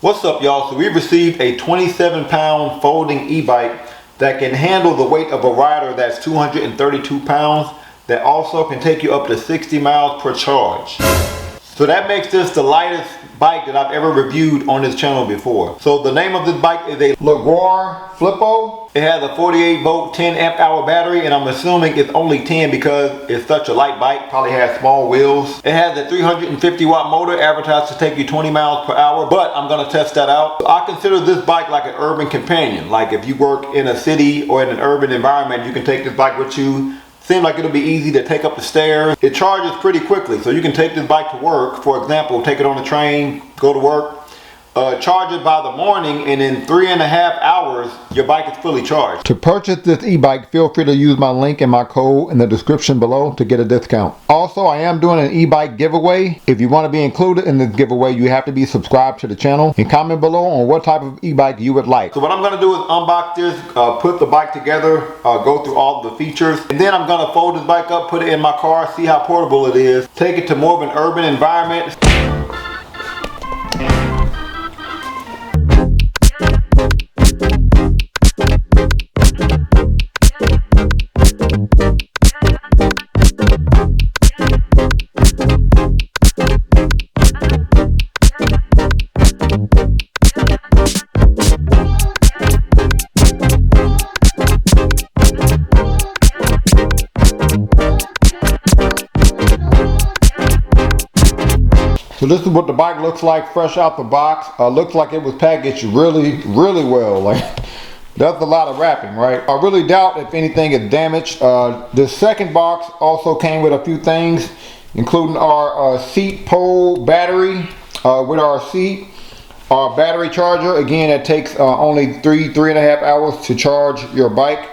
What's up, y'all? So we received a 27-pound folding e-bike that can handle the weight of a rider that's 232 pounds, that also can take you up to 60 miles per charge. So that makes this the lightest bike that I've ever reviewed on this channel before. So the name of this bike is a Leoguar Flippo. It has a 48 volt 10 amp hour battery, and I'm assuming it's only 10 because it's such a light bike, probably has small wheels. It has a 350 watt motor advertised to take you 20 miles per hour, but I'm gonna test that out. So I consider this bike like an urban companion. Like if you work in a city or in an urban environment, you can take this bike with you. Seems like it'll be easy to take up the stairs. It charges pretty quickly, so you can take this bike to work. For example, take it on the train, go to work, charge it by the morning, and in 3.5 hours, your bike is fully charged. To purchase this e-bike, feel free to use my link and my code in the description below to get a discount. Also, I am doing an e-bike giveaway. If you want to be included in this giveaway, you have to be subscribed to the channel and comment below on what type of e-bike you would like. So what I'm going to do is unbox this, put the bike together, go through all the features, and then I'm going to fold this bike up, put it in my car, see how portable it is, take it to more of an urban environment. So this is what the bike looks like fresh out the box. Looks like it was packaged really well. Like, that's a lot of wrapping, right? I really doubt if anything is damaged. The second box also came with a few things, including our seat pole battery with our seat, our battery charger. Again, it takes only 3.5 hours to charge your bike.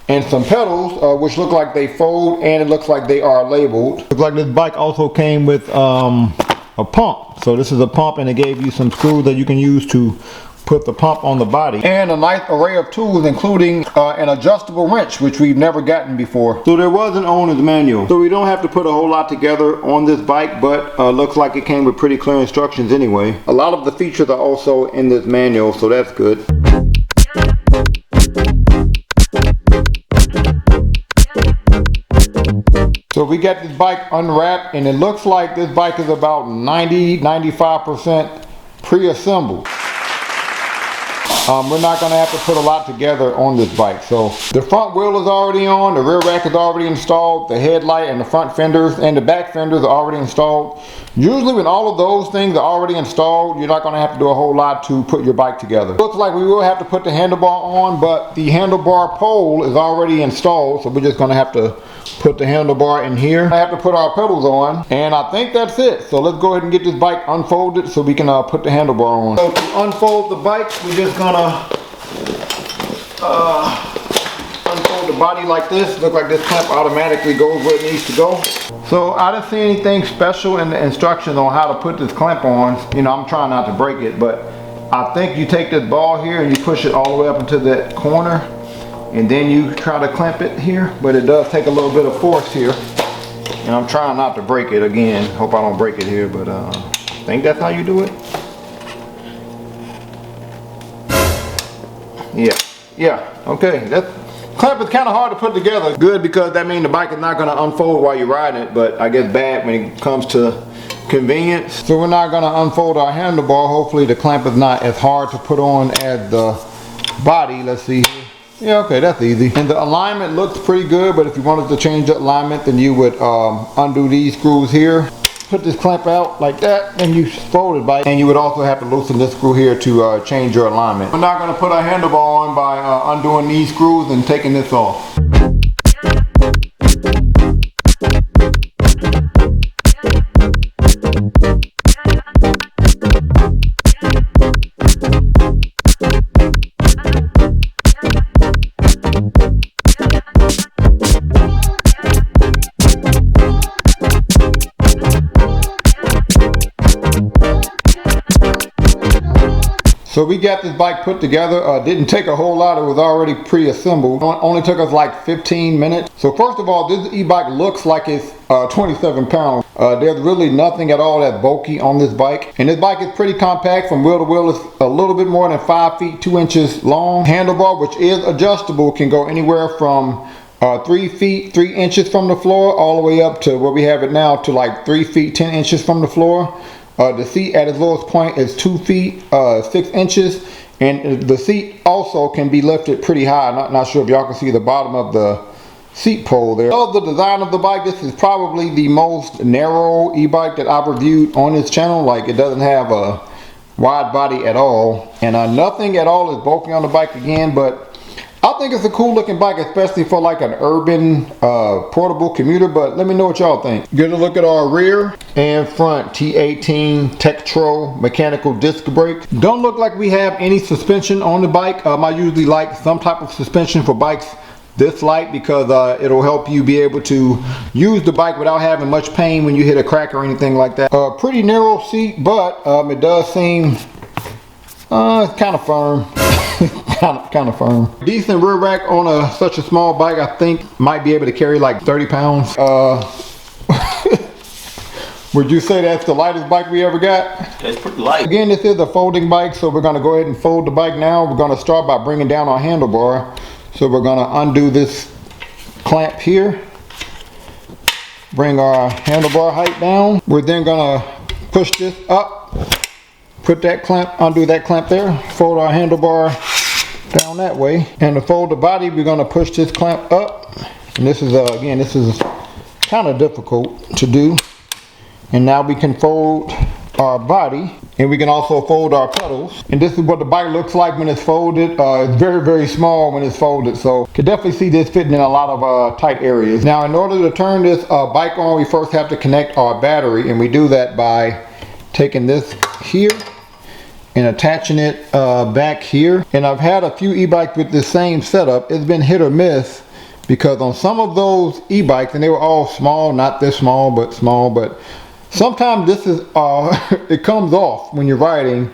And some pedals, which look like they fold, and it looks like they are labeled. Looks like this bike also came with a pump. So this is a pump, and it gave you some screws that you can use to put the pump on the body, and a nice array of tools, including an adjustable wrench, which we've never gotten before. So there was an owner's manual, so we don't have to put a whole lot together on this bike, but looks like it came with pretty clear instructions anyway. A lot of the features are also in this manual, so that's good. So we got this bike unwrapped, and it looks like this bike is about 90-95% pre-assembled. We're not going to have to put a lot together on this bike. So the front wheel is already on, the rear rack is already installed, the headlight and the front fenders and the back fenders are already installed. Usually when all of those things are already installed, you're not going to have to do a whole lot to put your bike together. Looks like we will have to put the handlebar on, but the handlebar pole is already installed, so we're just going to have to put the handlebar in here. I have to put our pedals on, and I think that's it. So let's go ahead and get this bike unfolded so we can put the handlebar on. So to unfold the bike, we're just gonna unfold the body like this. Look like this clamp automatically goes where it needs to go. So I didn't see anything special in the instructions on how to put this clamp on. You know, I'm trying not to break it, but I think you take this ball here and you push it all the way up into that corner, and then you try to clamp it here, but it does take a little bit of force here, and I'm trying not to break it again. Hope I don't break it here, but I think that's how you do it. Yeah, okay. That clamp is kind of hard to put together. Good, because that means the bike is not going to unfold while you're riding it, but I guess bad when it comes to convenience. So we're not going to unfold our handlebar. Hopefully the clamp is not as hard to put on as the body. Let's see here. Yeah, okay, that's easy. And the alignment looks pretty good, but if you wanted to change the alignment, then you would undo these screws here. Put this clamp out like that, and you fold it by, and you would also have to loosen this screw here to change your alignment. We're not going to put our handlebar on by undoing these screws and taking this off. So we got this bike put together. Didn't take a whole lot. It was already pre-assembled. Only took us like 15 minutes. So first of all, this e-bike looks like it's 27 pounds. There's really nothing at all that's bulky on this bike. And this bike is pretty compact. From wheel to wheel, it's a little bit more than 5 feet 2 inches long. Handlebar, which is adjustable, can go anywhere from 3 feet 3 inches from the floor all the way up to where we have it now to like 3 feet 10 inches from the floor. The seat at its lowest point is 2 feet 6 inches, and the seat also can be lifted pretty high. Not sure if y'all can see the bottom of the seat pole there. Of the design of the bike, this is probably the most narrow e-bike that I've reviewed on this channel. Like, it doesn't have a wide body at all, and nothing at all is bulky on the bike again, but I think it's a cool looking bike, especially for like an urban portable commuter. But let me know what y'all think. Get a look at our rear and front T18 Tiptoe mechanical disc brakes. Don't look like we have any suspension on the bike. I usually like some type of suspension for bikes this light, because it'll help you be able to use the bike without having much pain when you hit a crack or anything like that. Pretty narrow seat, but it does seem it's kind of firm. kind of firm. Decent rear rack on such a small bike. I think might be able to carry like 30 pounds. Would you say that's the lightest bike we ever got? It's pretty light. Again, this is a folding bike, so we're going to go ahead and fold the bike now. We're going to start by bringing down our handlebar. So we're going to undo this clamp here. Bring our handlebar height down. We're then going to push this up. Put that clamp, undo that clamp there. Fold our handlebar down that way. And to fold the body, we're going to push this clamp up. And this is, again, this is kind of difficult to do. And now we can fold our body. And we can also fold our pedals. And this is what the bike looks like when it's folded. It's very, very small when it's folded. So you can definitely see this fitting in a lot of tight areas. Now, in order to turn this bike on, we first have to connect our battery. And we do that by taking this here and attaching it back here. And I've had a few e-bikes with this same setup. It's been hit or miss, because on some of those e-bikes, and they were all small, not this small, but sometimes this is it comes off when you're riding.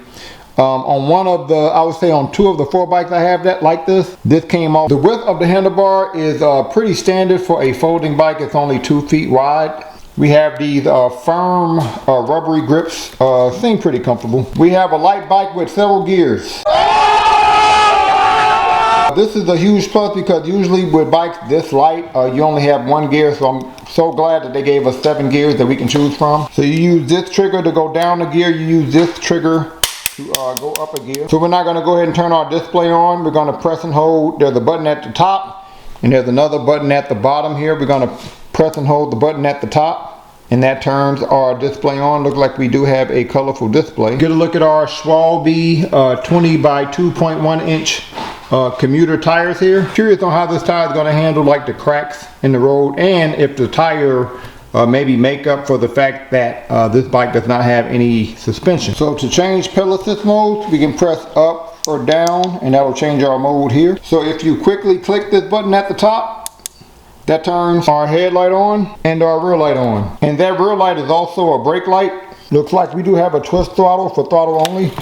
On one of the, I would say on 2 of the 4 bikes I have that like this came off. The width of the handlebar is pretty standard for a folding bike. It's only 2 feet wide. We have these firm rubbery grips, seem pretty comfortable. We have a light bike with several gears. This is a huge plus, because usually with bikes this light, you only have 1 gear, so I'm so glad that they gave us 7 gears that we can choose from. So you use this trigger to go down a gear, you use this trigger to go up a gear. So we're not going to go ahead and turn our display on. We're going to press and hold. There's a button at the top, and there's another button at the bottom here. We're going to press and hold the button at the top, and that turns our display on. Looks like we do have a colorful display. Get a look at our Schwalbe 20 by 2.1 inch commuter tires here. Curious on how this tire is going to handle like the cracks in the road, and if the tire maybe make up for the fact that this bike does not have any suspension. So to change pedal assist modes, we can press up or down, and that will change our mode here. So if you quickly click this button at the top, that turns our headlight on and our rear light on. And that rear light is also a brake light. Looks like we do have a twist throttle for throttle only.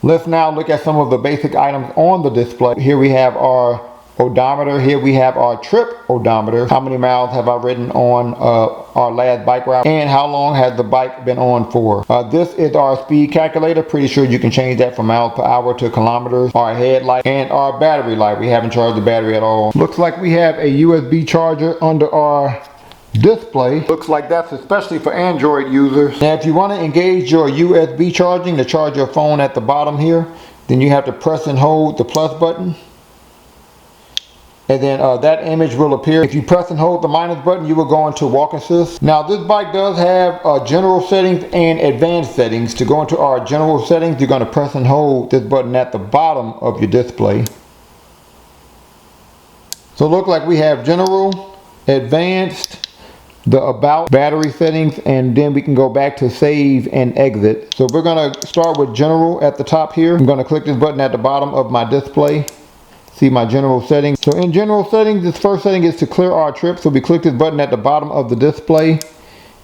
Let's now look at some of the basic items on the display. Here we have our odometer. Here we have our trip odometer. How many miles have I ridden on our last bike route, and how long has the bike been on for. This is our speed calculator. Pretty sure you can change that from miles per hour to kilometers. Our headlight and our battery light. We haven't charged the battery at all. Looks like we have a USB charger under our display. Looks like that's especially for Android users. Now if you want to engage your USB charging to charge your phone at the bottom here, then you have to press and hold the plus button, and then that image will appear. If you press and hold the minus button, you will go into walk assist. Now this bike does have general settings and advanced settings. To go into our general settings, you're going to press and hold this button at the bottom of your display. So look like we have general, advanced, the about, battery settings, and then we can go back to save and exit. So we're going to start with general at the top here. I'm going to click this button at the bottom of my display. See my general settings. So in general settings, this first setting is to clear our trip. So we click this button at the bottom of the display,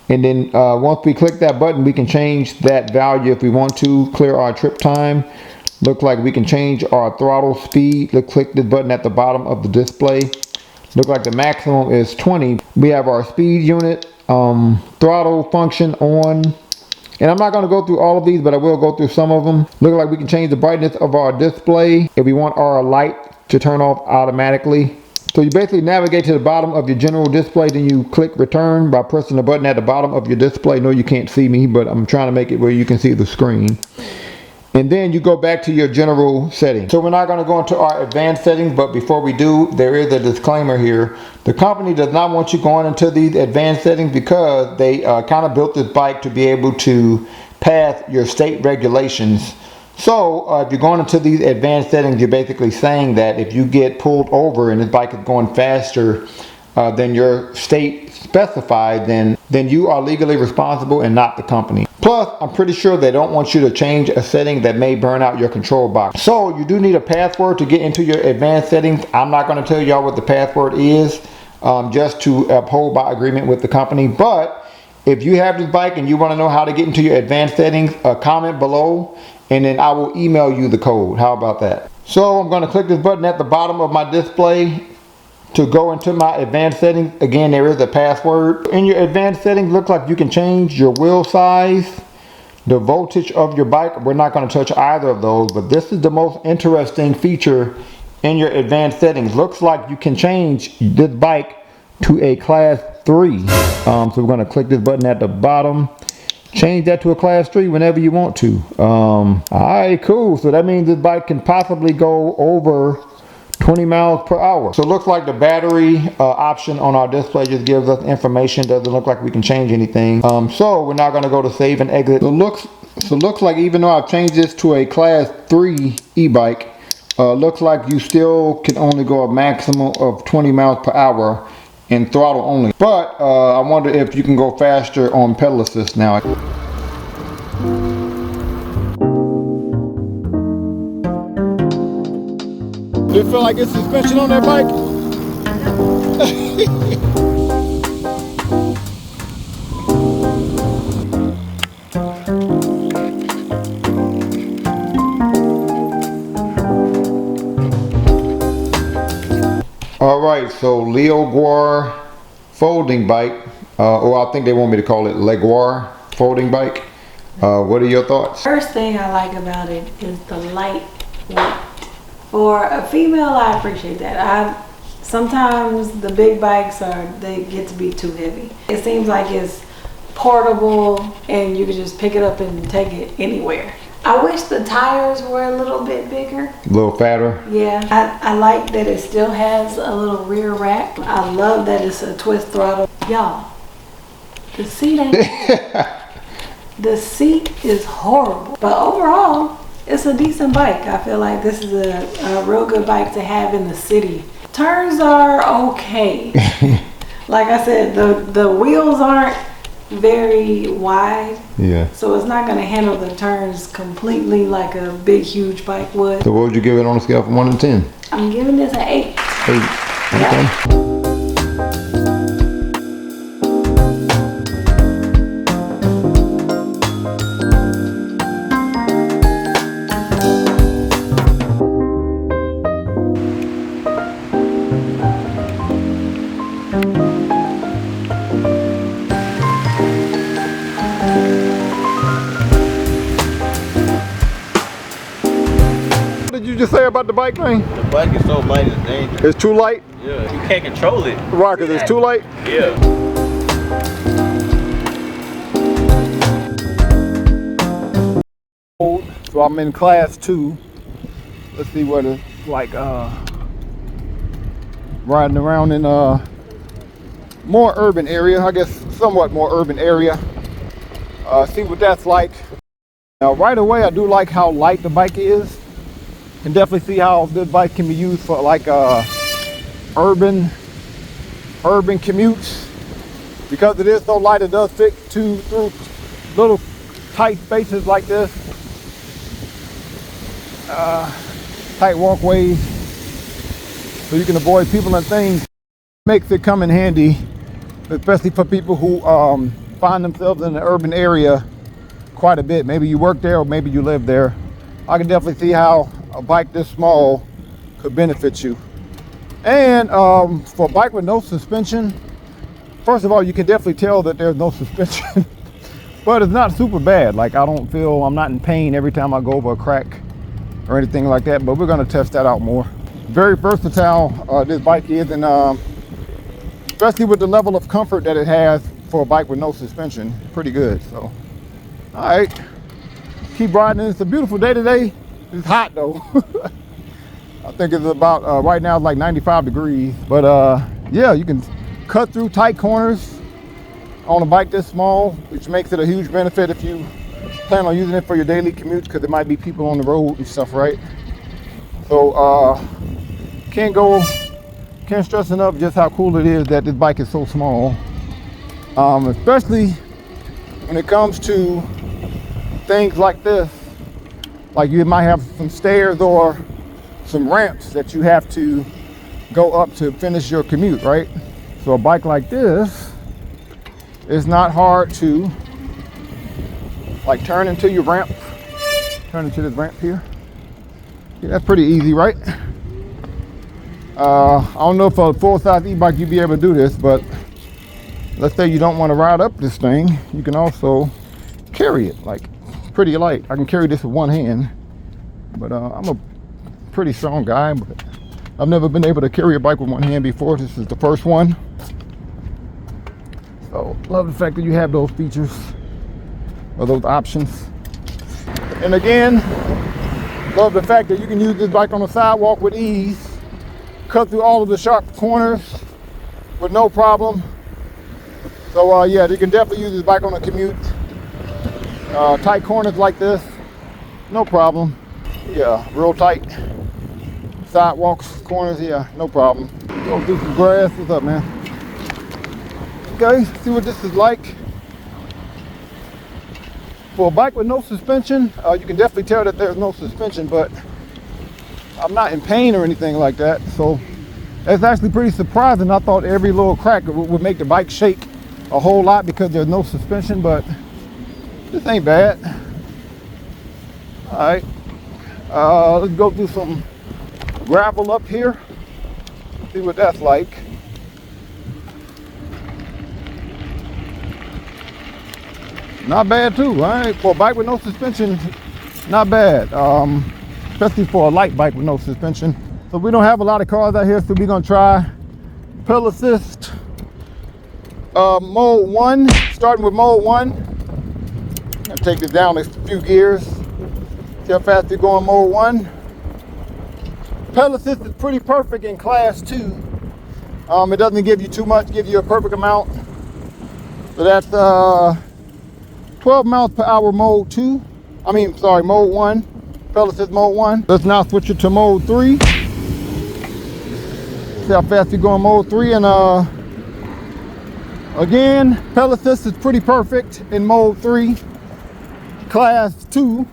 and then once we click that button, we can change that value if we want to clear our trip time. Look like we can change our throttle speed. Click this button at the bottom of the display. Look like the maximum is 20. We have our speed unit, throttle function on. And I'm not going to go through all of these, but I will go through some of them. Look like we can change the brightness of our display if we want our light to turn off automatically. So you basically navigate to the bottom of your general display, then you click return by pressing the button at the bottom of your display. No, you can't see me, but I'm trying to make it where you can see the screen. And then you go back to your general settings. So we're not going to go into our advanced settings, but before we do, there is a disclaimer here. The company does not want you going into these advanced settings because they kind of built this bike to be able to pass your state regulations. So if you're going into these advanced settings, you're basically saying that if you get pulled over and this bike is going faster than your state specified, then you are legally responsible and not the company. Plus, I'm pretty sure they don't want you to change a setting that may burn out your control box. So you do need a password to get into your advanced settings. I'm not going to tell y'all what the password is, just to uphold my agreement with the company. But if you have this bike and you want to know how to get into your advanced settings, comment below and then I will email you the code. How about that? So I'm going to click this button at the bottom of my display to go into my advanced settings. Again, there is a password. In your advanced settings, looks like you can change your wheel size, the voltage of your bike. We're not going to touch either of those, but this is the most interesting feature in your advanced settings. Looks like you can change this bike to a class 3. So we're going to click this button at the bottom. Change that to a class 3 whenever you want to. Alright, cool. So that means this bike can possibly go over 20 miles per hour. So it looks like the battery option on our display just gives us information. Doesn't look like we can change anything. So we're not going to go to save and exit. So looks like even though I've changed this to a class 3 e-bike, looks like you still can only go a maximum of 20 miles per hour in throttle only. But I wonder if you can go faster on pedal assist now. Do you feel like it's suspension on that bike? Alright, so Leoguar folding bike, or I think they want me to call it Leoguar folding bike. What are your thoughts? First thing I like about it is the lightweight. For a female, I appreciate that. Sometimes the big bikes they get to be too heavy. It seems like it's portable and you can just pick it up and take it anywhere. I wish the tires were a little bit bigger. A little fatter? Yeah. I like that it still has a little rear rack. I love that it's a twist throttle. Y'all, the seat ain't the seat is horrible. But overall, it's a decent bike. I feel like this is a real good bike to have in the city. Turns are okay. Like I said, the wheels aren't very wide. Yeah. So it's not going to handle the turns completely like a big, huge bike would. So what would you give it on a scale from 1 to 10? I'm giving this an 8. 8. Okay. Yeah. What did you just say about the bike thing? The bike is so light it's dangerous. It's too light? Yeah, you can't control it. Why? Because it's too light? Yeah. So I'm in class 2. Let's see what it's like riding around in a more urban area, I guess somewhat more urban area. See what that's like. Now right away I do like how light the bike is. Can definitely see how this bike can be used for like urban commutes. Because it is so light, it does fit through little tight spaces like this. Tight walkways, so you can avoid people and things. Makes it come in handy, especially for people who find themselves in an urban area quite a bit. Maybe you work there or maybe you live there. I can definitely see how a bike this small could benefit you. And for a bike with no suspension, first of all, you can definitely tell that there's no suspension, but it's not super bad. Like I'm not in pain every time I go over a crack or anything like that, but we're gonna test that out more. Very versatile this bike is, and especially with the level of comfort that it has for a bike with no suspension, pretty good. So, all right, keep riding. It's a beautiful day today. It's hot though. I think it's about, right now it's like 95 degrees, but yeah, you can cut through tight corners on a bike this small, which makes it a huge benefit if you plan on using it for your daily commutes, because there might be people on the road and stuff, right? So can't stress enough just how cool it is that this bike is so small, especially when it comes to things like this. Like you might have some stairs or some ramps that you have to go up to finish your commute, right? So a bike like this is not hard to like turn into your ramp, turn into this ramp here. Yeah, that's pretty easy, right? I don't know if a full-size e-bike you'd be able to do this, but let's say you don't want to ride up this thing, you can also carry it like pretty light. I can carry this with one hand, but I'm a pretty strong guy, but I've never been able to carry a bike with one hand before. This is the first one. So love the fact that you have those features or those options. And again, love the fact that you can use this bike on the sidewalk with ease, cut through all of the sharp corners with no problem. So yeah, you can definitely use this bike on a commute. Tight corners like this, no problem. Yeah, real tight sidewalks, corners, yeah, no problem. Go through some grass. What's up, man? Okay, see what this is like. For a bike with no suspension, you can definitely tell that there's no suspension, but I'm not in pain or anything like that. So that's actually pretty surprising. I thought every little crack would make the bike shake a whole lot because there's no suspension, but this ain't bad. All right, let's go do some gravel up here, see what that's like. Not bad too, right? For a bike with no suspension, not bad. Especially for a light bike with no suspension. So we don't have a lot of cars out here, so we're gonna try pedal assist mode 1, starting with mode 1. I'll take this down a few gears. See how fast we go in mode 1. Pedal assist is pretty perfect in class 2. It doesn't give you too much, gives you a perfect amount. So that's 12 miles per hour mode 2. Mode 1. Pedal assist mode 1. Let's now switch it to mode 3. See how fast we go in mode 3. And again, pedal assist is pretty perfect in mode 3. Class 2.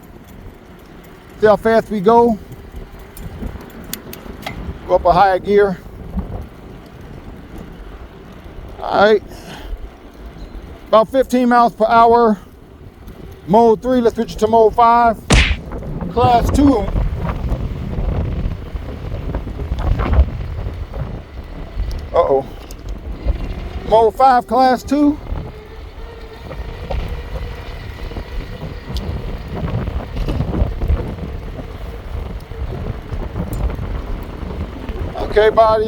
See how fast we go. Go up a higher gear. All right. About 15 miles per hour. Mode 3, let's switch it to mode 5. Class 2. Uh-oh. Mode 5, class 2. Okay, about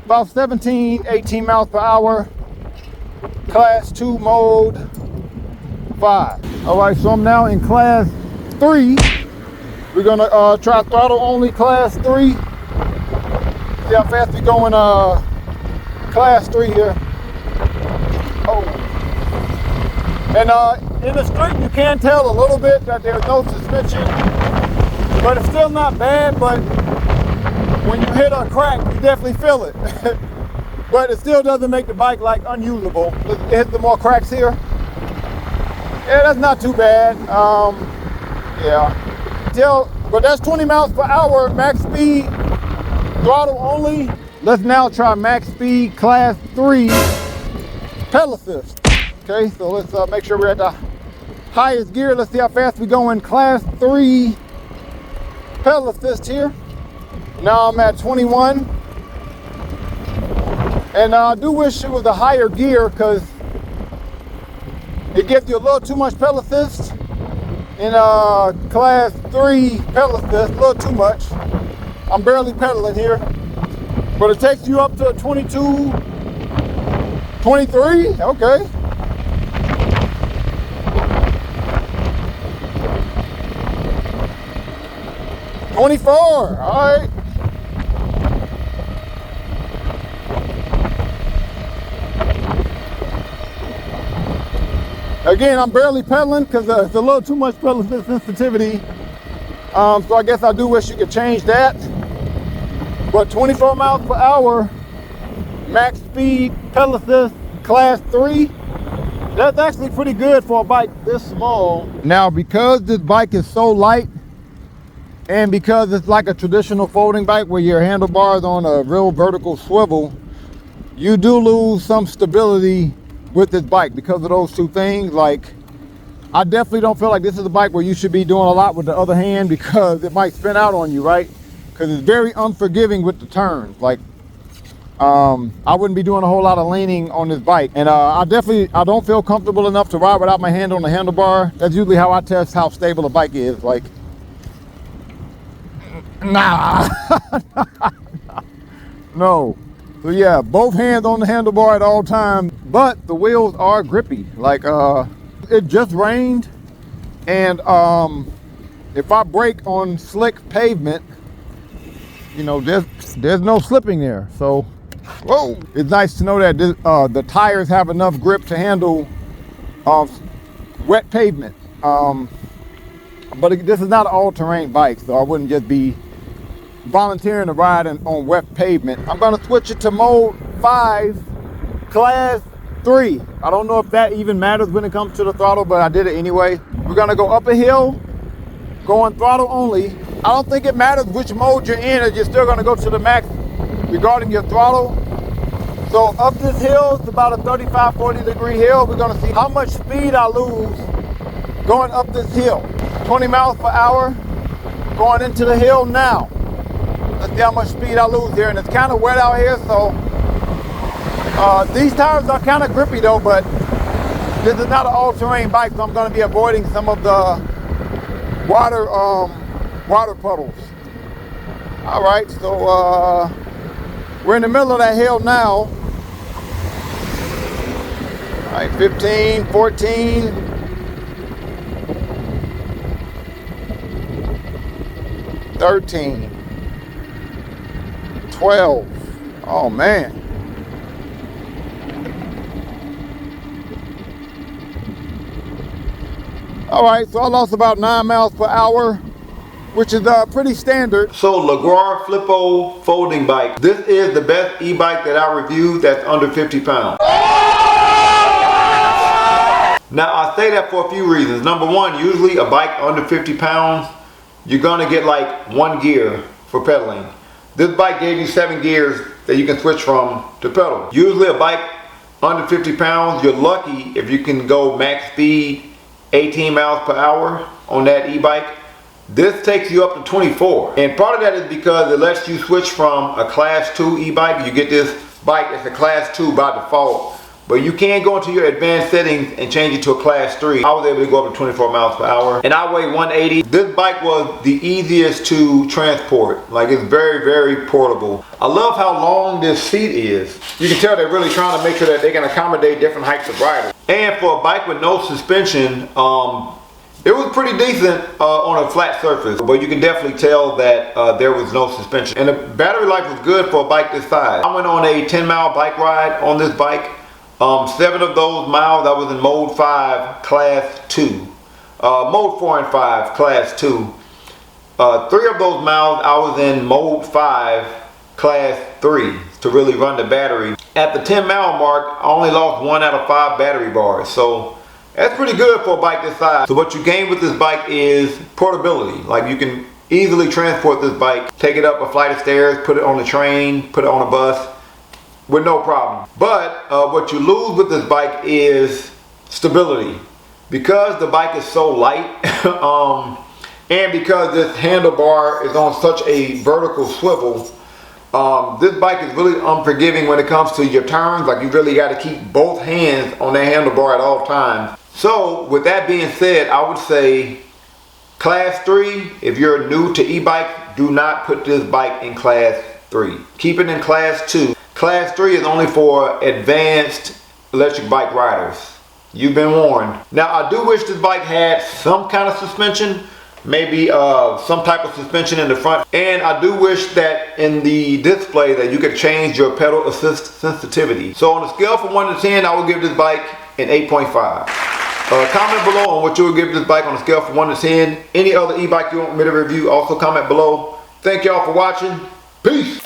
about 17, 18 miles per hour. Class 2 mode 5. All right, so I'm now in class 3. We're gonna try throttle only class 3. See how fast we go in class 3 here. Oh. And in the street you can tell a little bit that there's no suspension, but it's still not bad. But when you hit a crack, you definitely feel it. But it still doesn't make the bike like unusable. Let's hit some more cracks here. Yeah, that's not too bad. Yeah. But that's 20 miles per hour, max speed, throttle only. Let's now try max speed, class 3, pedal assist. Okay, so let's make sure we're at the highest gear. Let's see how fast we go in class 3 pedal assist here. Now I'm at 21. And I do wish it was a higher gear because it gives you a little too much pedal assist. In class 3 pedal assist, a little too much. I'm barely pedaling here. But it takes you up to 22, 23, okay. $24, all right. Again, I'm barely pedaling because it's a little too much pedal sensitivity. So I guess I do wish you could change that. But 24 miles per hour, max speed, pedal assist, class 3. That's actually pretty good for a bike this small. Now, because this bike is so light, and because it's like a traditional folding bike where your handlebars on a real vertical swivel, you do lose some stability with this bike because of those two things. Like, I definitely don't feel like this is a bike where you should be doing a lot with the other hand because it might spin out on you, right? Because it's very unforgiving with the turns. Like, I wouldn't be doing a whole lot of leaning on this bike. And I don't feel comfortable enough to ride without my hand on the handlebar. That's usually how I test how stable a bike is. Like, nah. No. So yeah, both hands on the handlebar at all times, but the wheels are grippy. Like, it just rained, and if I brake on slick pavement, you know, there's no slipping there. So, whoa, it's nice to know that the tires have enough grip to handle wet pavement. But this is not an all-terrain bike, so I wouldn't just be volunteering to ride on wet pavement. I'm gonna switch it to mode 5, class 3. I don't know if that even matters when it comes to the throttle, but I did it anyway. We're gonna go up a hill, going throttle only. I don't think it matters which mode you're in, as you're still gonna go to the max regarding your throttle. So up this hill, it's about a 35, 40 degree hill. We're gonna see how much speed I lose going up this hill. 20 miles per hour, going into the hill now. Let's see how much speed I lose here, and it's kind of wet out here, so these tires are kind of grippy though, but this is not an all-terrain bike, so I'm going to be avoiding some of the water puddles. All right, so we're in the middle of that hill now. All right, 15, 14. 13. 12. Oh man. All right, so I lost about 9 miles per hour, which is pretty standard. So Leoguar Flippo folding bike. This is the best e-bike that I reviewed that's under 50 pounds. Now I say that for a few reasons. Number one, usually a bike under 50 pounds, you're gonna get like 1 gear for pedaling. This bike gave you 7 gears that you can switch from to pedal. Usually a bike under 50 pounds, you're lucky if you can go max speed 18 miles per hour on that e-bike. This takes you up to 24. And part of that is because it lets you switch from a class 2 e-bike. You get this bike that's a class 2 by default. But you can go into your advanced settings and change it to a class 3. I was able to go up to 24 miles per hour. And I weigh 180. This bike was the easiest to transport. Like, it's very, very portable. I love how long this seat is. You can tell they're really trying to make sure that they can accommodate different heights of riders. And for a bike with no suspension, it was pretty decent on a flat surface. But you can definitely tell that there was no suspension. And the battery life was good for a bike this size. I went on a 10-mile bike ride on this bike. 7 of those miles I was in mode 5 class 2. Mode 4 and 5 class 2. 3 of those miles I was in mode 5 class 3 to really run the battery. At the 10-mile mark, I only lost 1 out of 5 battery bars. So that's pretty good for a bike this size. So what you gain with this bike is portability. Like, you can easily transport this bike, take it up a flight of stairs, put it on the train, put it on a bus, with no problem. But what you lose with this bike is stability. Because the bike is so light, and because this handlebar is on such a vertical swivel, this bike is really unforgiving when it comes to your turns. Like, you really got to keep both hands on that handlebar at all times. So with that being said, I would say class 3, if you're new to e-bike, do not put this bike in class 3. Keep it in class 2. Class 3 is only for advanced electric bike riders. You've been warned. Now, I do wish this bike had some kind of suspension, maybe some type of suspension in the front, and I do wish that in the display that you could change your pedal assist sensitivity. So on a scale from 1 to 10, I will give this bike an 8.5. Comment below on what you would give this bike on a scale from 1 to 10. Any other e-bike you want me to review, also comment below. Thank y'all for watching. Peace.